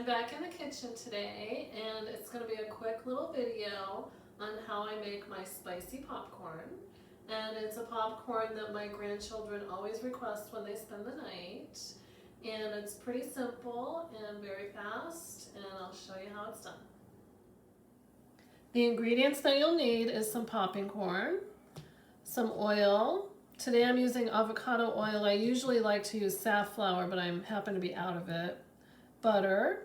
back in the kitchen today, and it's going to be a quick little video on how I make my spicy popcorn. And it's a popcorn that my grandchildren always request when they spend the night. And it's pretty simple and very fast, and I'll show you how it's done. The ingredients that you'll need is some popping corn, some oil. Today I'm using avocado oil. I usually like to use safflower, but I happen to be out of it. Butter,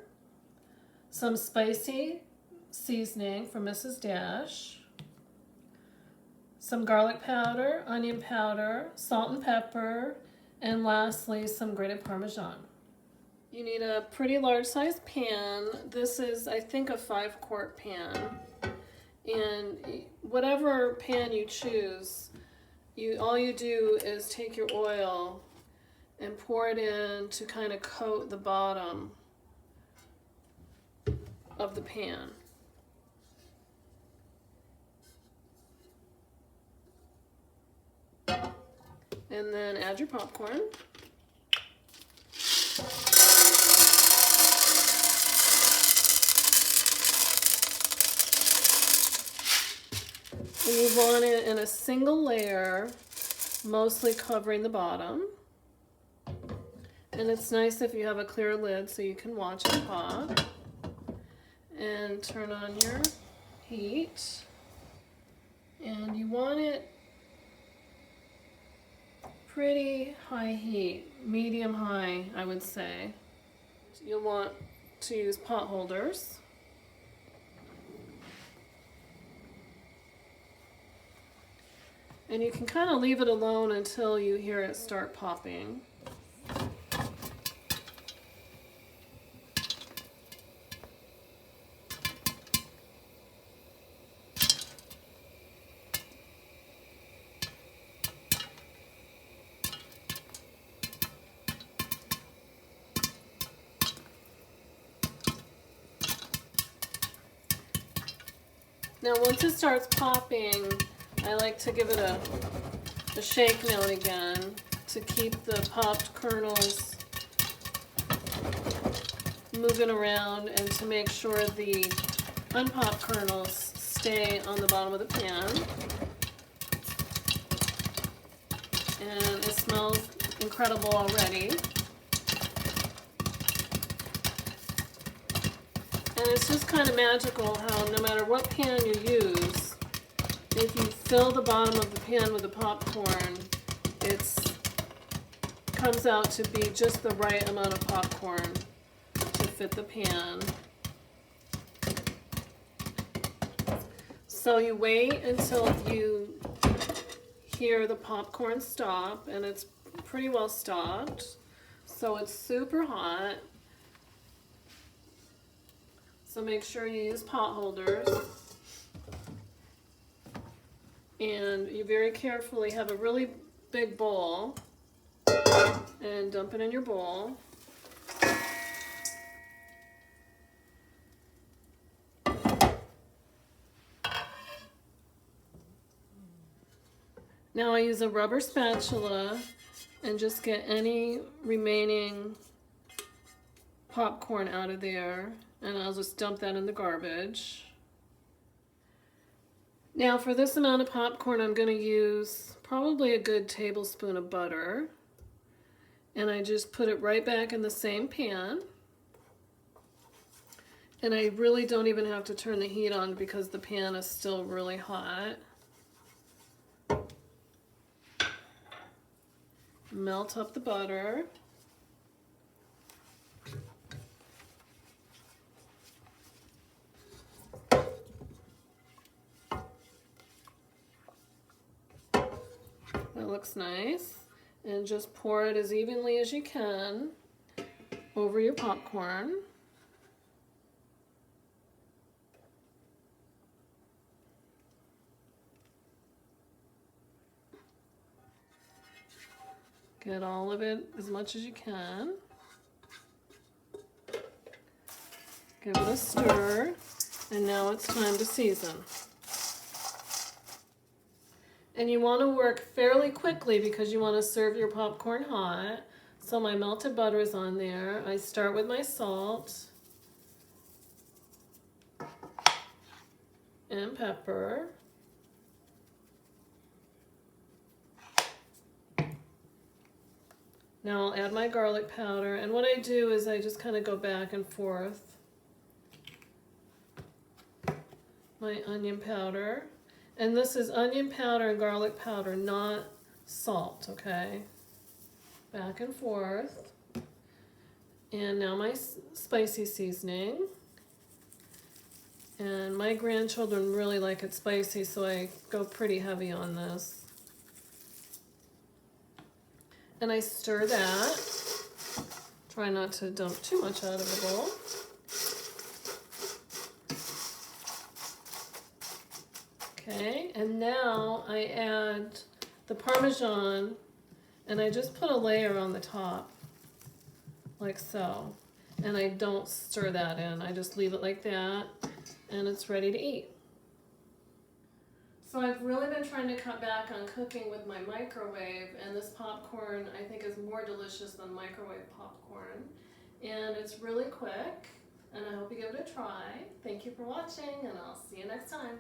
some spicy seasoning from Mrs. Dash, some garlic powder, onion powder, salt and pepper, and lastly some grated Parmesan. You need a pretty large size pan. This is, I think, a 5-quart pan. And whatever pan you choose, all you do is take your oil and pour it in to kind of coat the bottom of the pan. And then add your popcorn. And you want it in a single layer, mostly covering the bottom. And it's nice if you have a clear lid so you can watch it pop. And turn on your heat. And you want it pretty high heat, medium high, I would say. You'll want to use pot holders. And you can kind of leave it alone until you hear it start popping. Now once it starts popping, I like to give it a shake now and again to keep the popped kernels moving around and to make sure the unpopped kernels stay on the bottom of the pan. And it smells incredible already. And it's just kind of magical how no matter what pan you use, if you fill the bottom of the pan with the popcorn, it comes out to be just the right amount of popcorn to fit the pan. So you wait until you hear the popcorn stop, and it's pretty well stopped. So it's super hot. So make sure you use pot holders. And you very carefully have a really big bowl and dump it in your bowl. Now I use a rubber spatula and just get any remaining popcorn out of there. And I'll just dump that in the garbage. Now for this amount of popcorn, I'm going to use probably a good tablespoon of butter. And I just put it right back in the same pan. And I really don't even have to turn the heat on because the pan is still really hot. Melt up the butter. That looks nice. And just pour it as evenly as you can over your popcorn. Get all of it as much as you can. Give it a stir. And now it's time to season. And you want to work fairly quickly because you want to serve your popcorn hot. So my melted butter is on there. I start with my salt. and pepper. Now I'll add my garlic powder, and what I do is I just kind of go back and forth. My onion powder, and this is onion powder and garlic powder, not salt, okay? Back and forth. And now my spicy seasoning. And my grandchildren really like it spicy, so I go pretty heavy on this. And I stir that. Try not to dump too much out of the bowl. Okay, and now I add the Parmesan, and I just put a layer on the top, like so. And I don't stir that in, I just leave it like that, and it's ready to eat. So I've really been trying to cut back on cooking with my microwave, and this popcorn I think is more delicious than microwave popcorn. And it's really quick, and I hope you give it a try. Thank you for watching, and I'll see you next time.